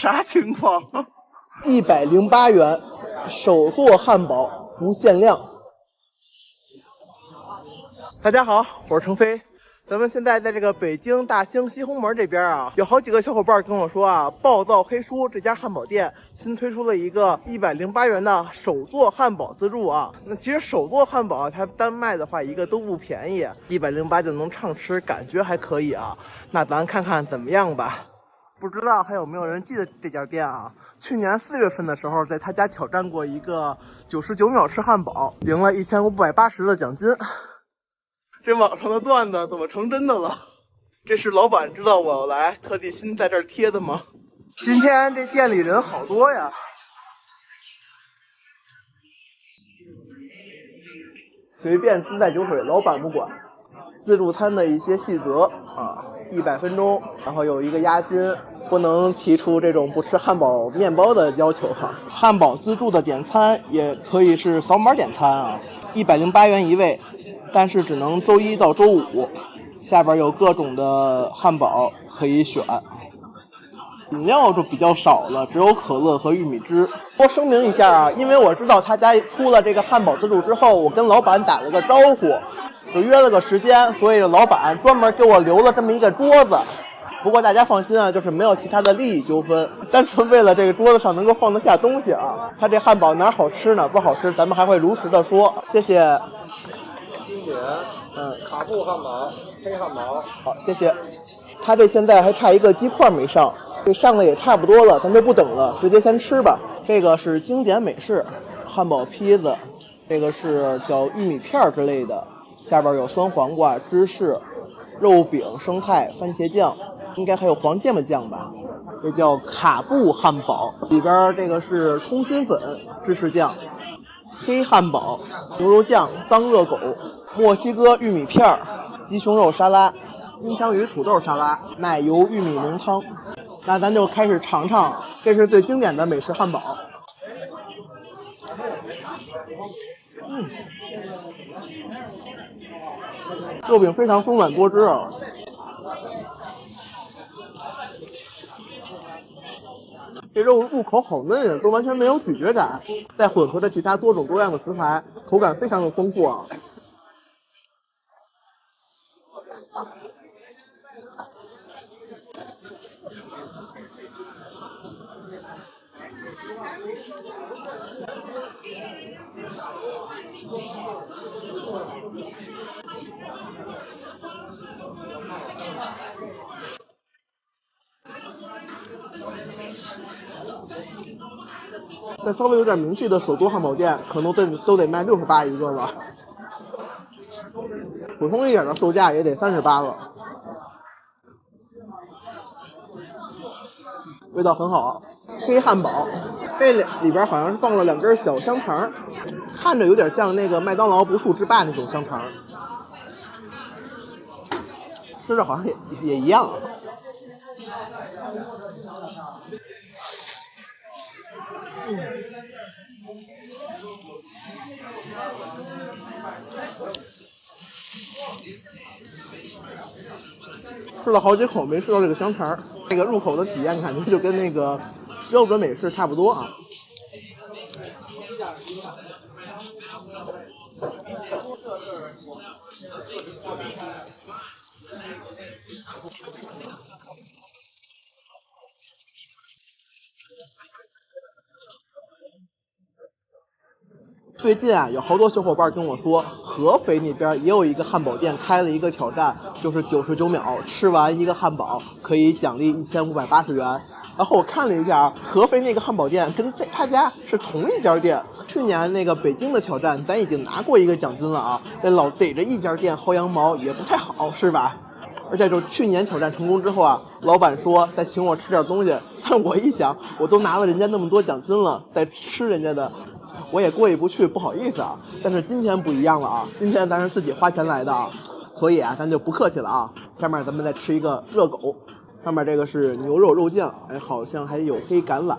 啥情况？108元，手做汉堡不限量。大家好，我是程飞。咱们现在在这个北京大兴西红门这边啊，有好几个小伙伴跟我说啊，暴躁黑叔这家汉堡店新推出了一个108元的手做汉堡自助啊。那其实手做汉堡它单卖的话一个都不便宜，108就能畅吃，感觉还可以啊。那咱看看怎么样吧。不知道还有没有人记得这家店啊？去年4月份的时候，在他家挑战过一个99秒吃汉堡，赢了1580的奖金。这网上的段子怎么成真的了？这是老板知道我要来，特地新在这儿贴的吗？今天这店里人好多呀。随便自带酒水，老板不管。自助餐的一些细则啊，100分钟，然后有一个押金，不能提出这种不吃汉堡面包的要求哈。汉堡自助的点餐也可以是扫码点餐啊，108元一位，但是只能周一到周五。下边有各种的汉堡可以选。饮料就比较少了，只有可乐和玉米汁。多声明一下啊，因为我知道他家出了这个汉堡自助之后，我跟老板打了个招呼，就约了个时间，所以老板专门给我留了这么一个桌子。不过大家放心啊，就是没有其他的利益纠纷，单纯为了这个桌子上能够放得下东西啊。他这汉堡哪好吃呢？不好吃，咱们还会如实的说。谢谢。经典，卡布汉堡，黑汉堡。好，谢谢。他这现在还差一个鸡块没上。这上的也差不多了，咱就不等了，直接先吃吧。这个是经典美式汉堡坯子，这个是叫玉米片之类的，下边有酸黄瓜、芝士、肉饼、生菜、番茄酱，应该还有黄芥末酱吧。这叫卡布汉堡，里边这个是通心粉、芝士酱、黑汉堡、牛肉酱、脏热狗、墨西哥玉米片、鸡胸肉沙拉、金枪鱼土豆沙拉、奶油玉米浓汤。那咱就开始尝尝，这是最经典的美式汉堡。肉饼非常松软多汁啊。这肉入口好嫩啊，都完全没有咀嚼感，再混合着其他多种多样的食材，口感非常的丰富啊。在稍微有点名气的手做汉堡店，可能都得卖68一个了，普通一点的售价也得38了。味道很好，黑汉堡，这里边好像是放了2根小香肠，看着有点像那个麦当劳不速之霸那种香肠，吃着好像也一样。吃了好几口没吃到这个香肠，这个入口的体验感觉就跟那个标准美式差不多啊。最近啊，有好多小伙伴跟我说，合肥那边也有一个汉堡店开了一个挑战，就是99秒吃完一个汉堡可以奖励1580元。然后我看了一下，合肥那个汉堡店跟他家是同一家店。去年那个北京的挑战，咱已经拿过一个奖金了啊，这老逮着一家店薅羊毛也不太好，是吧？而且就去年挑战成功之后啊，老板说再请我吃点东西，但我一想，我都拿了人家那么多奖金了，再吃人家的，我也过意不去，不好意思啊。但是今天不一样了啊，今天咱是自己花钱来的啊，所以啊，咱就不客气了啊。下面咱们再吃一个热狗，上面这个是牛肉肉酱，哎，好像还有黑橄榄，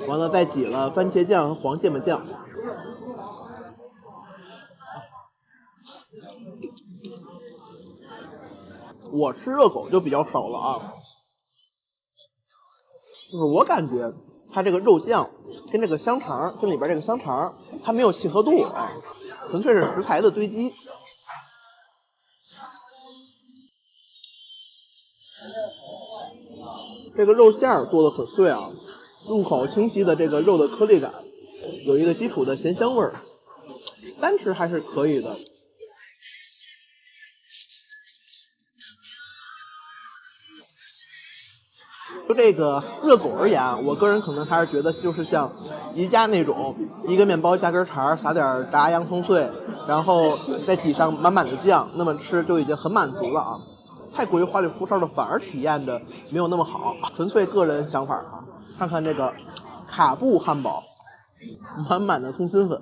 完了再挤了番茄酱和黄芥末酱。我吃热狗就比较少了啊，就是我感觉它这个肉酱跟这个香肠，跟里边这个香肠，它没有契合度，哎，纯粹是食材的堆积。这个肉馅儿做的很碎啊，入口清晰的这个肉的颗粒感，有一个基础的咸香味儿，单吃还是可以的。就这个热狗而言，我个人可能还是觉得就是像宜家那种，一个面包加根肠，撒点炸洋葱碎，然后再挤上满满的酱，那么吃就已经很满足了啊。太过于花里胡哨的，反而体验着没有那么好，纯粹个人想法啊。看看这个卡布汉堡，满满的通心粉。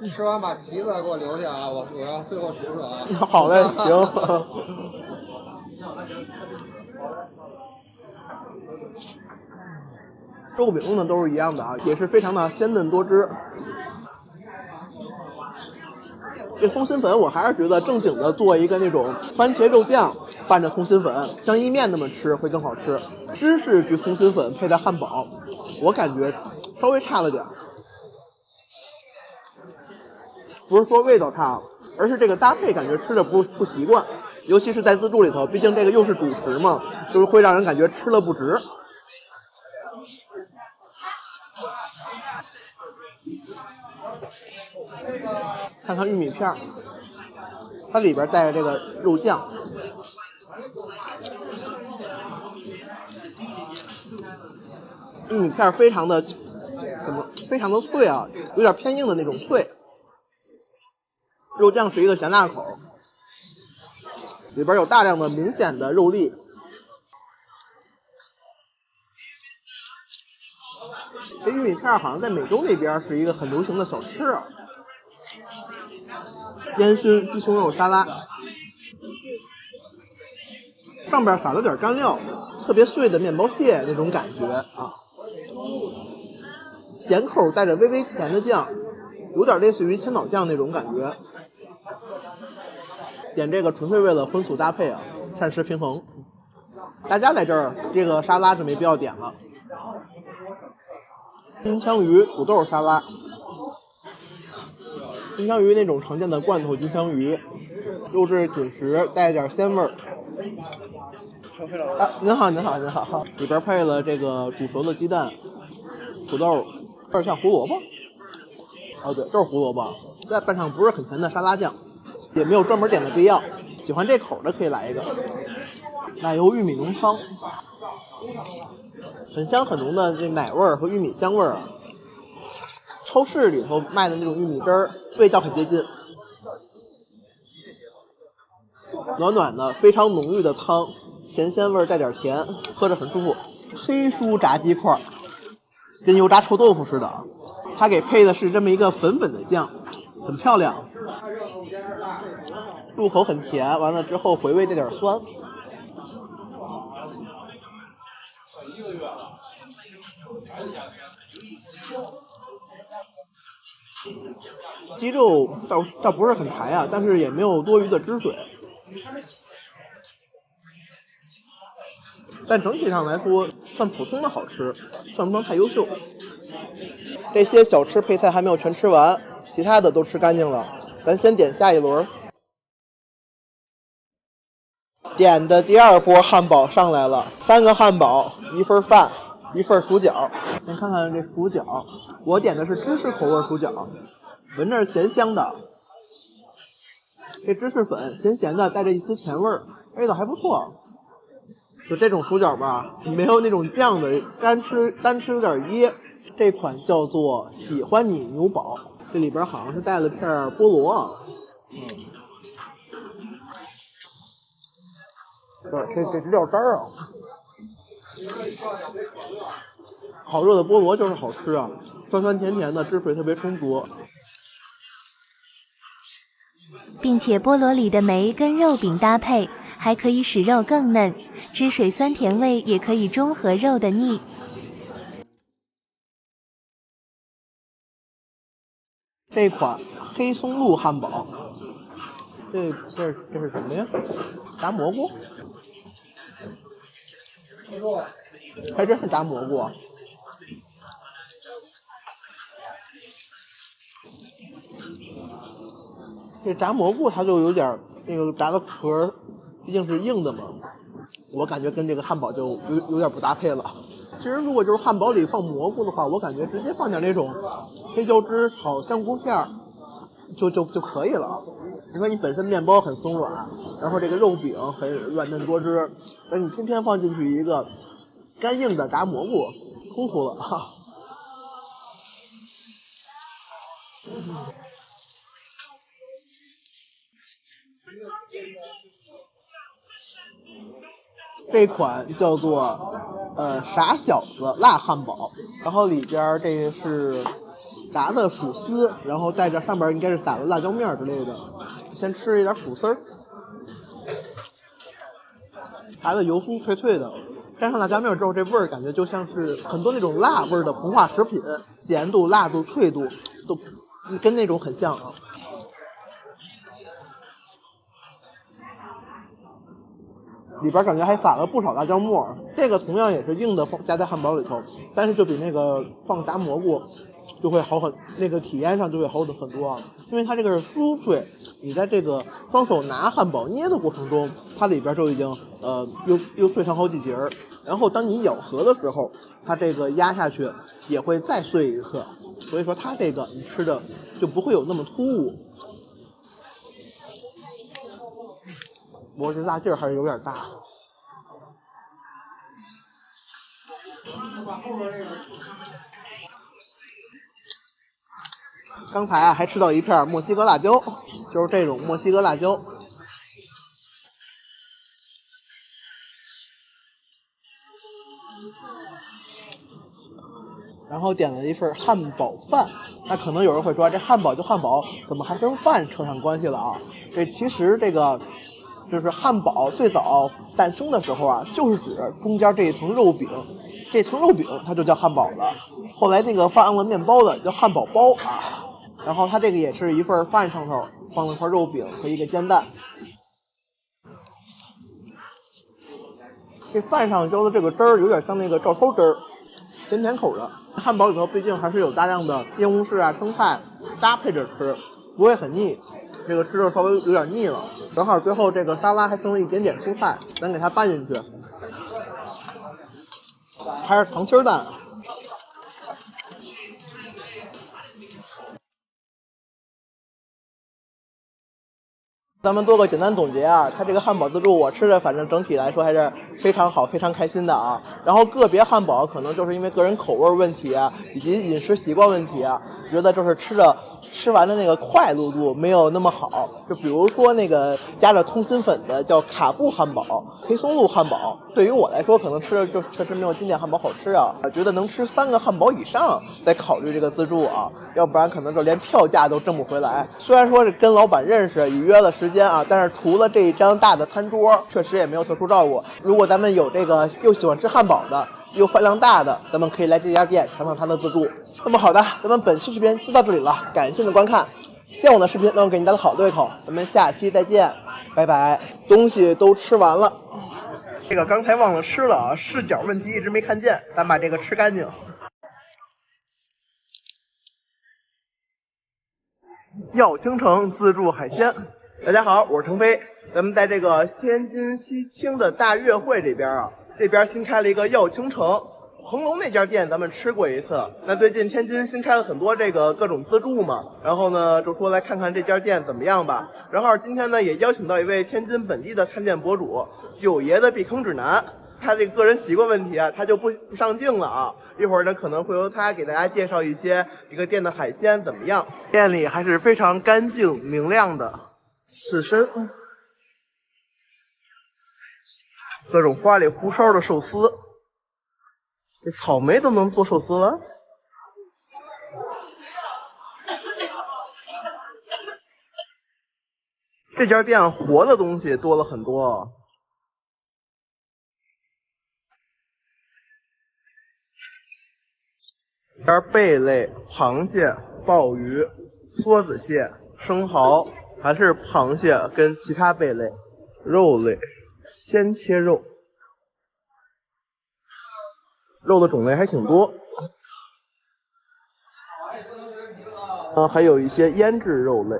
吃完把旗子给我留下啊，我要最后数数啊。好嘞，行。肉饼呢都是一样的啊，也是非常的鲜嫩多汁。这通心粉我还是觉得正经的做一个那种番茄肉酱拌着通心粉，像意面那么吃会更好吃。芝士焗通心粉配的汉堡，我感觉稍微差了点，不是说味道差，而是这个搭配感觉吃着不习惯，尤其是在自助里头，毕竟这个又是主食嘛，就是会让人感觉吃了不值。看看玉米片，它里边带着这个肉酱，玉米片非常的非常的脆啊，有点偏硬的那种脆。肉酱是一个咸辣口，里边有大量的明显的肉粒。这玉米片好像在美洲那边是一个很流行的小吃啊。烟熏鸡胸肉沙拉，上边撒了点干料，特别碎的面包屑那种感觉啊。咸口带着微微甜的酱，有点类似于千岛酱那种感觉。点这个纯粹为了荤素搭配啊，膳食平衡。大家在这儿这个沙拉就没必要点了。金枪鱼土豆沙拉，金枪鱼那种常见的罐头金枪鱼，肉质紧实，带点鲜味儿。啊，您好，您好，您好。里边配了这个煮熟的鸡蛋、土豆，有点像胡萝卜。哦，对，就是胡萝卜，再拌上不是很甜的沙拉酱，也没有专门点的必要。喜欢这口的可以来一个。奶油玉米浓汤，很香很浓的这奶味儿和玉米香味儿啊。超市里头卖的那种玉米汁儿，味道很接近。暖暖的，非常浓郁的汤，咸鲜味带点甜，喝着很舒服。黑酥炸鸡块，跟油炸臭豆腐似的，它给配的是这么一个粉粉的酱，很漂亮。入口很甜，完了之后回味带点酸。鸡肉倒不是很柴啊，但是也没有多余的汁水。但整体上来说，算普通的好吃，算不上太优秀。这些小吃配菜还没有全吃完，其他的都吃干净了。咱先点下一轮。点的第二波汉堡上来了，3个汉堡，1份饭，1份薯饺。先看看这薯饺，我点的是芝士口味薯饺，闻着是咸香的。这芝士粉咸咸的，带着一丝甜味儿，味道还不错。就这种薯饺吧，没有那种酱的，单吃有点噎。这款叫做喜欢你牛堡，这里边好像是带了片菠萝啊。这直掉渣儿啊！烤热的菠萝就是好吃啊，酸酸甜甜的，汁水特别充足。并且菠萝里的酶跟肉饼搭配，还可以使肉更嫩，汁水酸甜味也可以中和肉的腻。这款黑松露汉堡，这是什么呀？炸蘑菇？还真是炸蘑菇啊。这炸蘑菇它就有点那个炸的壳，毕竟是硬的嘛，我感觉跟这个汉堡就有点不搭配了。其实如果就是汉堡里放蘑菇的话，我感觉直接放点那种黑椒汁炒香菇片就可以了。你说你本身面包很松软，然后这个肉饼很软嫩多汁，而你偏偏放进去一个干硬的炸蘑菇，冲突了哈。这款叫做傻小子辣汉堡，然后里边这个是炸的薯丝，然后带着上边应该是撒了辣椒面之类的。先吃一点薯丝儿，炸的油酥脆脆的，沾上辣椒面之后，这味儿感觉就像是很多那种辣味的膨化食品，咸度、辣度、脆度都跟那种很像啊。里边感觉还撒了不少辣椒末，这个同样也是硬的加在汉堡里头，但是就比那个放炸蘑菇就会好很，那个体验上就会好很多啊，因为它这个是酥脆，你在这个双手拿汉堡捏的过程中，它里边就已经又碎成好几节儿，然后当你咬合的时候，它这个压下去也会再碎一次，所以说它这个你吃的就不会有那么突兀。我这辣劲儿还是有点大。刚才还吃到一片墨西哥辣椒，就是这种墨西哥辣椒。然后点了一份汉堡饭，那可能有人会说，这汉堡就汉堡，怎么还跟饭扯上关系了啊？这其实这个就是汉堡最早诞生的时候啊，就是指中间这一层肉饼，这层肉饼它就叫汉堡了。后来那个放了面包的叫汉堡包啊，然后它这个也是一份饭上头放了块肉饼和一个煎蛋。这饭上浇的这个汁儿有点像那个照烧汁儿，咸甜口的。汉堡里头毕竟还是有大量的西红柿啊、生菜搭配着吃，不会很腻。这个吃的稍微有点腻了，正好最后这个沙拉还剩了一点点蔬菜，咱给它拌进去，还是糖心蛋。咱们做个简单总结啊，它这个汉堡自助我吃的反正整体来说还是非常好，非常开心的啊。然后个别汉堡可能就是因为个人口味问题啊，以及饮食习惯问题啊，觉得就是吃完的那个快乐度没有那么好。就比如说那个加着通心粉的叫卡布汉堡、黑松露汉堡，对于我来说可能吃的就确实没有经典汉堡好吃啊。觉得能吃3个汉堡以上再考虑这个自助啊，要不然可能就连票价都挣不回来。虽然说是跟老板认识，预约了时间啊，但是除了这一张大的餐桌，确实也没有特殊照顾。如果咱们有这个又喜欢吃汉堡的，又饭量大的，咱们可以来这家店尝尝它的自助。那么好的，咱们本期视频就到这里了，感谢你的观看。希望我的视频能给你带来好的胃口，咱们下期再见，拜拜。东西都吃完了，这个刚才忘了吃了啊，视角问题一直没看见，咱把这个吃干净。耀青城自助海鲜，大家好，我是程飞。咱们在这个天津西青的大悦汇这边啊，这边新开了一个耀青城。恒隆那家店咱们吃过一次，那最近天津新开了很多这个各种自助嘛，然后呢就说来看看这家店怎么样吧。然后今天呢也邀请到一位天津本地的探店博主九爷的避坑指南，他这个个人习惯问题啊，他就不上镜了啊。一会儿呢可能会由他给大家介绍一些这个店的海鲜怎么样。店里还是非常干净明亮的，刺身，各种花里胡哨的寿司。这草莓都能做寿司了？这家店活的东西多了很多。这贝类、螃蟹、鲍鱼、梭子蟹、生蚝，还是螃蟹跟其他贝类，肉类，鲜切肉。肉的种类还挺多。还有一些腌制肉类，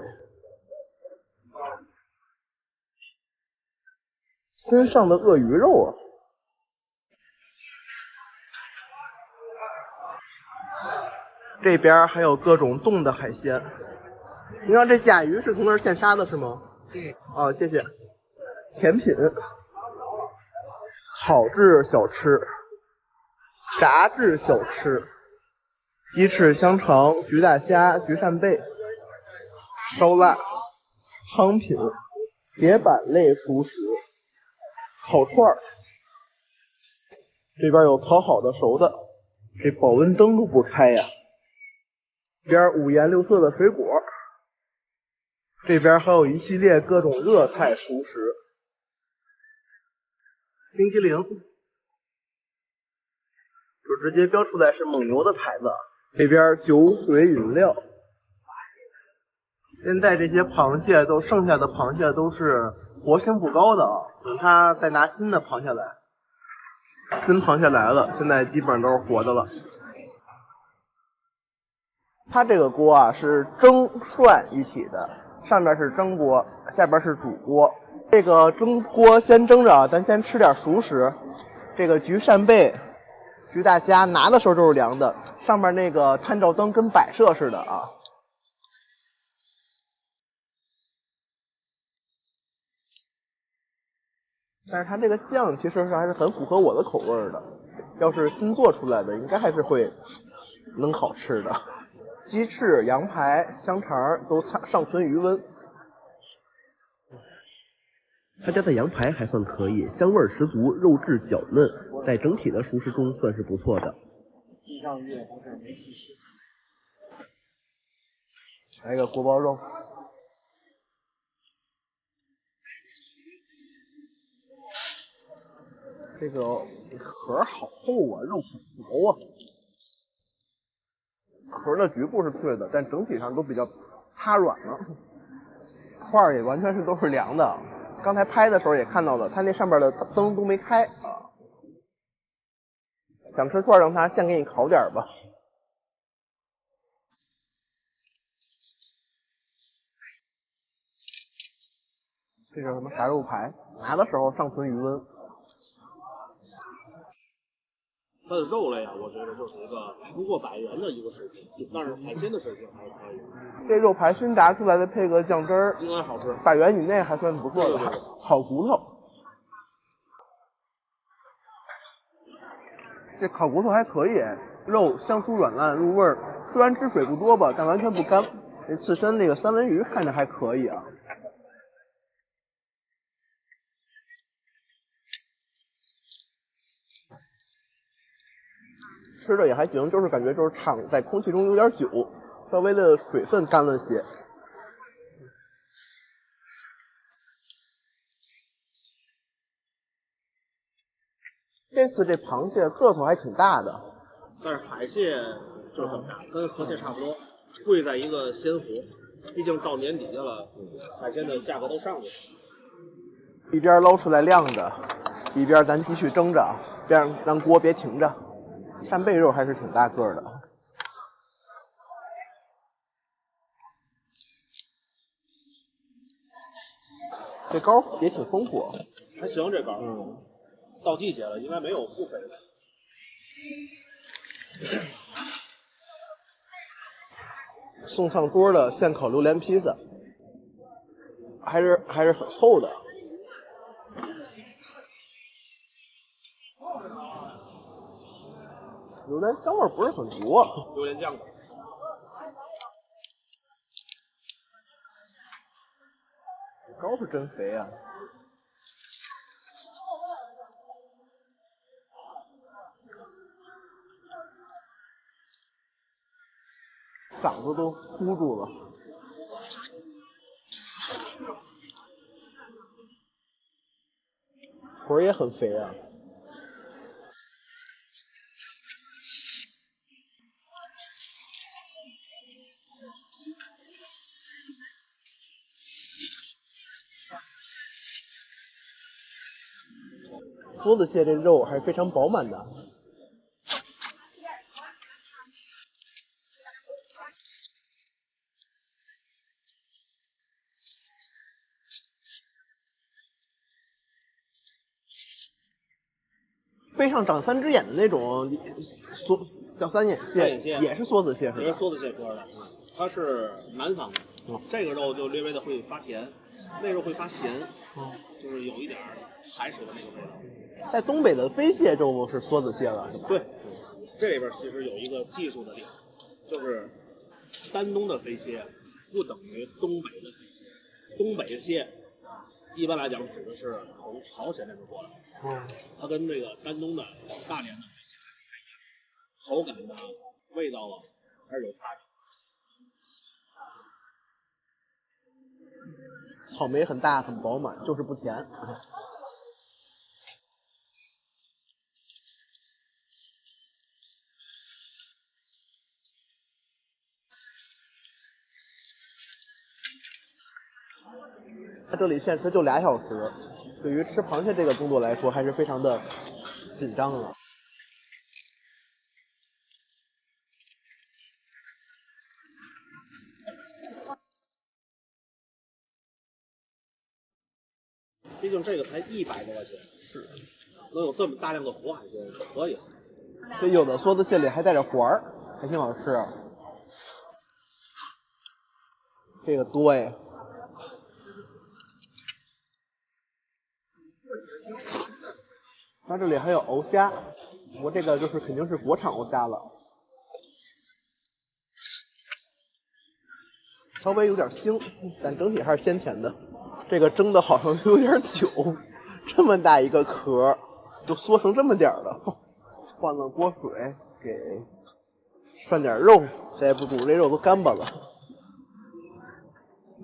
新上的鳄鱼肉啊。这边还有各种冻的海鲜。你看这甲鱼是从那儿现杀的是吗？哦，谢谢。甜品、烤制小吃、炸制小吃、鸡翅、香肠、焗大虾、焗扇贝、烧腊、汤品、铁板类熟食、烤串儿。这边有烤好的、熟的，这保温灯都不开呀。这边五颜六色的水果，这边还有一系列各种热菜熟食，冰淇淋，就直接标出来是蒙牛的牌子。这边酒水饮料，现在这些螃蟹都剩下的螃蟹都是活性不高的啊，等它再拿新的螃蟹来。新螃蟹来了，现在基本上都是活的了。它这个锅啊是蒸涮一体的，上面是蒸锅，下边是煮锅。这个蒸锅先蒸着啊，咱先吃点熟食。这个焗扇贝、焗大虾拿的时候就是凉的，上面那个探照灯跟摆设似的啊。但是它这个酱其实还是很符合我的口味的，要是新做出来的，应该还是会能好吃的。鸡翅、羊排、香肠都尚存余温。他家的羊排还算可以，香味十足，肉质较嫩，在整体的熟食中算是不错的。来个锅包肉，这个壳好厚啊，肉很薄啊。壳的局部是脆的，但整体上都比较塌软了。串儿也完全是都是凉的，刚才拍的时候也看到了，它那上面的灯都没开啊。想吃串让它先给你烤点吧。这是什么炸肉排？拿的时候尚存余温。它的肉类啊，我觉得就是一个不过百元的一个水平，但是海鲜的水平还是可以。这肉排新炸出来的，配个酱汁儿，应该好吃，100元以内还算不错的。好骨头，这烤骨头还可以，肉香酥软烂入味儿，虽然汁水不多吧，但完全不干。这刺身这个三文鱼看着还可以啊。吃着也还行，就是感觉就是场在空气中有点久，稍微的水分干了些。这次这螃蟹个头还挺大的，但是海蟹就这么大，跟河蟹差不多，贵在一个鲜活。毕竟到年底下了，海鲜的价格都上去了。一边捞出来晾着，一边咱继续蒸着，这样让锅别停着。扇贝肉还是挺大个的，这膏也挺丰富，还行这膏。到季节了，应该没有不肥的。送上桌的现烤榴莲披萨，还是很厚的。榴莲香味不是很足啊。榴莲酱的。膏是真肥啊。嗓子都呼住了。腿也很肥啊。梭子蟹这肉还是非常饱满的，背上长3只眼的那种叫三眼蟹，也是梭子蟹是吧？也是梭子蟹科的，它是南方的。这个肉就略微的会发甜，那肉会发咸，就是有一点海水的那个味道。在东北的飞蟹就是梭子蟹了，是吧？对，这里边其实有一个技术的点，就是丹东的飞蟹不等于东北的飞蟹。东北蟹一般来讲指的是从朝鲜那边过来的，它跟这个丹东的大连的飞蟹还不太一样，口感呢、味道啊还是有差别。草莓很大很饱满，就是不甜。它这里限时就2小时，对于吃螃蟹这个工作来说还是非常的紧张的。毕竟这个才100多块钱，是能有这么大量的活海鲜，可以。这有的梭子蟹里还带着环儿，还挺好吃。这个多呀。它这里还有鳌虾，不过这个就是肯定是国产鳌虾了，稍微有点腥，但整体还是鲜甜的。这个蒸的好像有点久，这么大一个壳，就缩成这么点了。换了锅水，给涮点肉，再不煮这肉都干巴了。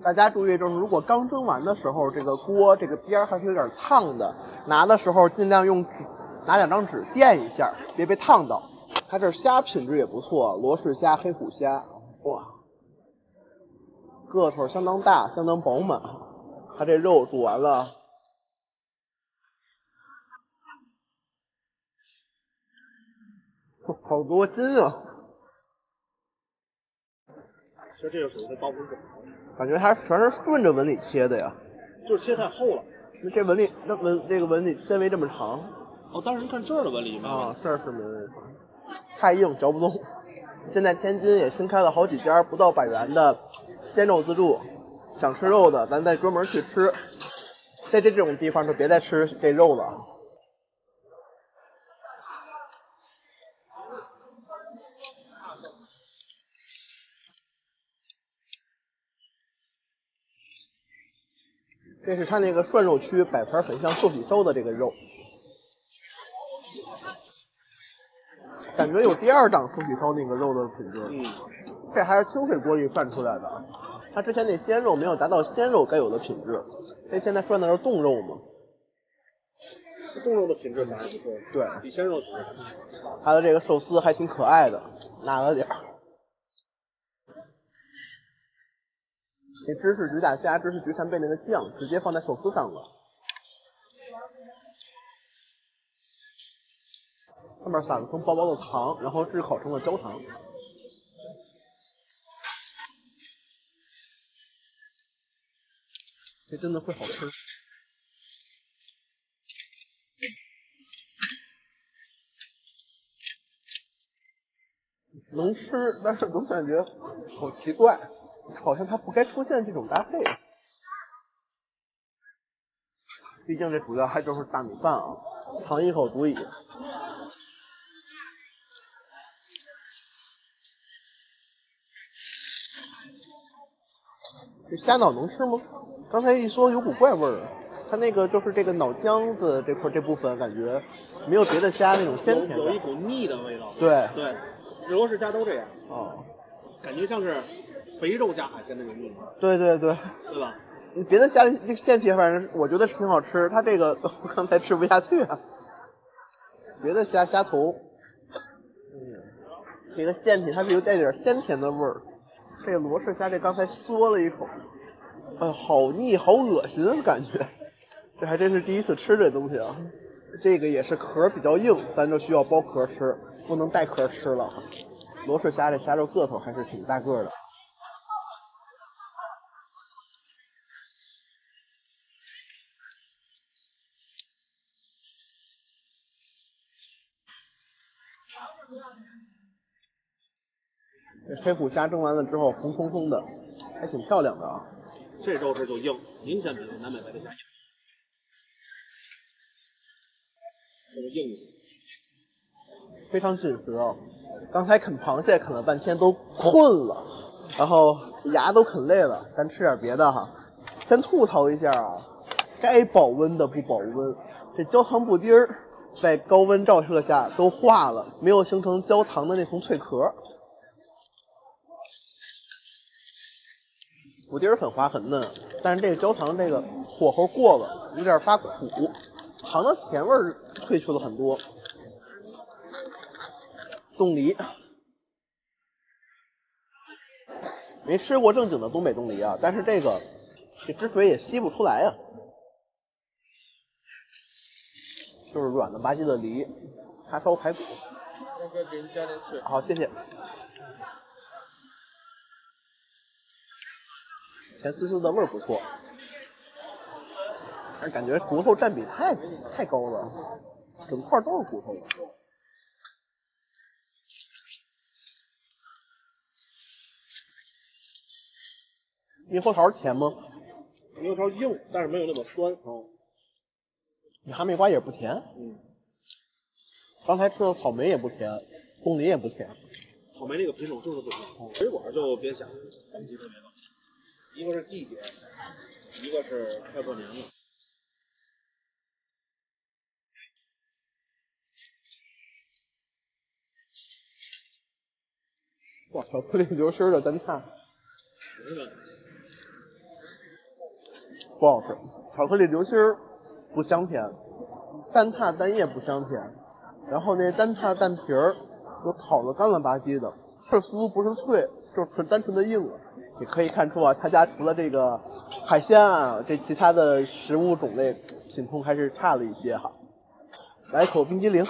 大家注意，就是如果刚蒸完的时候，这个锅这个边还是有点烫的，拿的时候尽量拿2张纸垫一下，别被烫到。它这虾品质也不错，罗氏虾、黑虎虾，哇，个头相当大，相当饱满。它这肉煮完了，好多斤啊！其实这个属于它刀工不好，感觉它全是顺着纹理切的呀，就是切太厚了。这个纹理纤维这么长。哦，当时看这儿的纹理啊，这儿是纹理太硬嚼不动。现在天津也新开了好几家不到100元的鲜肉自助，想吃肉的咱再专门去吃，在这种地方就别再吃这肉了。这是它那个涮肉区，摆盘很像寿喜烧的这个肉，感觉有第2档寿喜烧那个肉的品质。这还是清水锅里涮出来的，它之前那鲜肉没有达到鲜肉该有的品质，这现在涮的是冻肉嘛。冻肉的品质反而不错，对，比鲜肉好。它的这个寿司还挺可爱的，拿了点儿。这芝士焗大虾、芝士焗扇贝那个酱直接放在寿司上了，上面撒了层薄薄的糖，然后炙烤成了焦糖。这真的会好吃。能吃，但是总感觉好奇怪，好像它不该出现这种搭配。毕竟这主要还就是大米饭啊，尝一口足矣。这虾脑能吃吗？刚才一说有股怪味儿，它那个就是这个脑浆子这部分感觉没有别的虾那种鲜甜感，有一股腻的味道。对对，罗氏虾都这样。哦，感觉像是肥肉加海鲜那种腻。对对对，对吧？别的虾这个鲜甜反正我觉得是挺好吃，它这个我刚才吃不下去啊。别的虾头，这个鲜体它是有带点鲜甜的味儿。这个罗氏虾这刚才嗦了一口，好腻好恶心感觉，这还真是第一次吃这东西啊。这个也是壳比较硬，咱就需要剥壳吃，不能带壳吃了。罗氏虾这虾肉个头还是挺大个的。这黑虎虾蒸完了之后红彤彤的，还挺漂亮的啊。这肉质就硬，明显比南北白的虾硬，这个硬非常紧实啊。刚才啃螃蟹啃了半天都困了，然后牙都啃累了，咱吃点别的哈。先吐槽一下啊，该保温的不保温，这焦糖布丁儿在高温照射下都化了，没有形成焦糖的那层脆壳。布丁儿很滑很嫩，但是这个焦糖这个火候过了，有点发苦，糖的甜味儿褪去了很多。冻梨，没吃过正经的东北冻梨啊，但是这汁水也吸不出来啊，就是软的吧唧的梨，叉烧排骨。要不要给你加点水？好，谢谢。甜丝丝的味儿不错，但是感觉骨头占比太高了，整块都是骨头。猕猴桃甜吗？猕猴桃硬，但是没有那么酸。你哈密瓜也不甜。刚才吃的草莓也不甜，冻梨也不甜。草莓那个品种就是不甜，水果就别想等级特别高，一个是季节，一个是快过年了。哇，巧克力流心的蛋挞不好吃，巧克力流心不香甜，蛋挞蛋液不香甜，然后那蛋挞蛋皮儿又烤的干了吧唧的，是酥不是脆，就是单纯的硬了。也可以看出啊，他家除了这个海鲜啊，这其他的食物种类品控还是差了一些哈。来口冰激凌，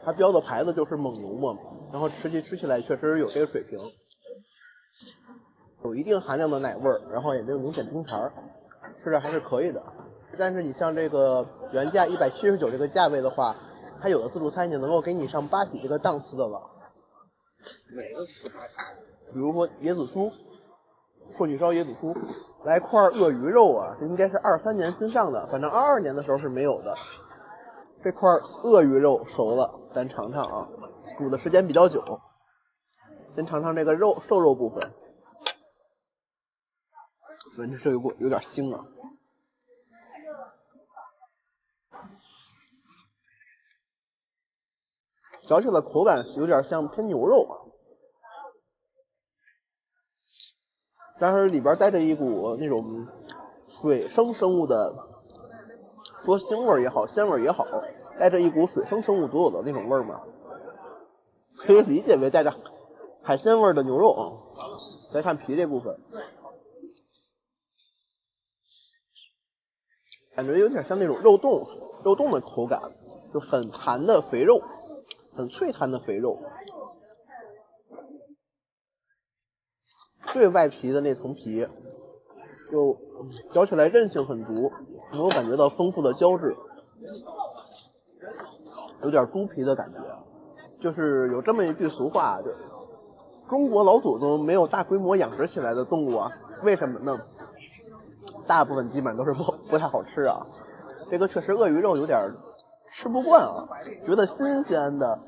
它标的牌子就是蒙牛嘛，然后吃起来确实有这个水平，有一定含量的奶味儿，然后也没有明显冰碴，吃着还是可以的。但是你像这个原价179这个价位的话，它有的自助餐已经能够给你上八喜这个档次的了。哪个是八喜？比如说椰子酥，寿喜烧椰子酥，来块鳄鱼肉啊，这应该是23年新上的，反正22年的时候是没有的。这块鳄鱼肉熟了，咱尝尝啊，煮的时间比较久。先尝尝这个瘦肉部分，闻着这有点腥啊。嚼起来口感有点像偏牛肉啊，但是里边带着一股那种水生生物的，说腥味也好，鲜味也好，带着一股水生生物独有的那种味儿嘛，可以理解为带着海鲜味的牛肉啊。再看皮这部分，感觉有点像那种肉冻的口感，就很弹的肥肉，很脆弹的肥肉。最外皮的那层皮，就嚼起来韧性很足，能够感觉到丰富的胶质，有点猪皮的感觉。就是有这么一句俗话，就中国老祖宗没有大规模养殖起来的动物啊，为什么呢？大部分基本上都是不太好吃啊。这个确实鳄鱼肉有点吃不惯啊，觉得新鲜的，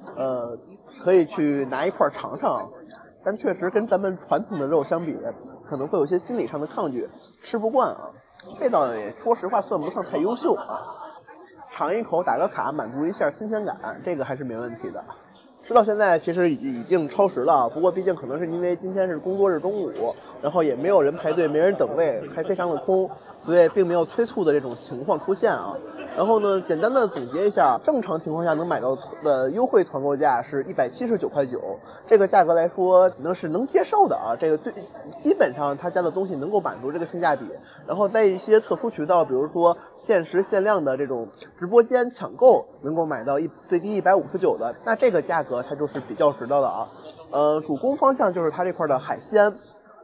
可以去拿一块尝尝，但确实跟咱们传统的肉相比，可能会有些心理上的抗拒，吃不惯啊。味道也说实话算不上太优秀啊，尝一口打个卡，满足一下新鲜感，这个还是没问题的。吃到现在其实已经超时了，不过毕竟可能是因为今天是工作日中午，然后也没有人排队，没人等位，还非常的空，所以并没有催促的这种情况出现啊。然后呢，简单的总结一下，正常情况下能买到的优惠团购价是179.9块，这个价格来说能接受的啊。这个对，基本上他家的东西能够满足这个性价比。然后在一些特殊渠道，比如说限时限量的这种直播间抢购，能够买到最低159的，那这个价格它就是比较值得的啊。主攻方向就是它这块的海鲜，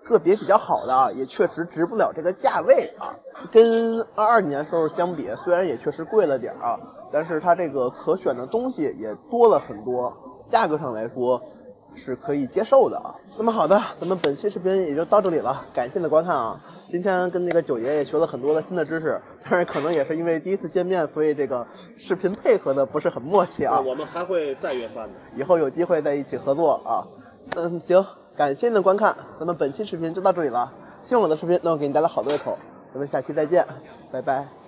个别比较好的啊，也确实值不了这个价位啊。跟22年时候相比，虽然也确实贵了点啊，但是它这个可选的东西也多了很多，价格上来说是可以接受的啊。那么好的，咱们本期视频也就到这里了，感谢你的观看啊。今天跟那个九爷也学了很多的新的知识，但是可能也是因为第一次见面，所以这个视频配合的不是很默契啊。我们还会再约饭的，以后有机会在一起合作啊。行，感谢您的观看，咱们本期视频就到这里了。希望我的视频能给你带来好多的口，咱们下期再见，拜拜。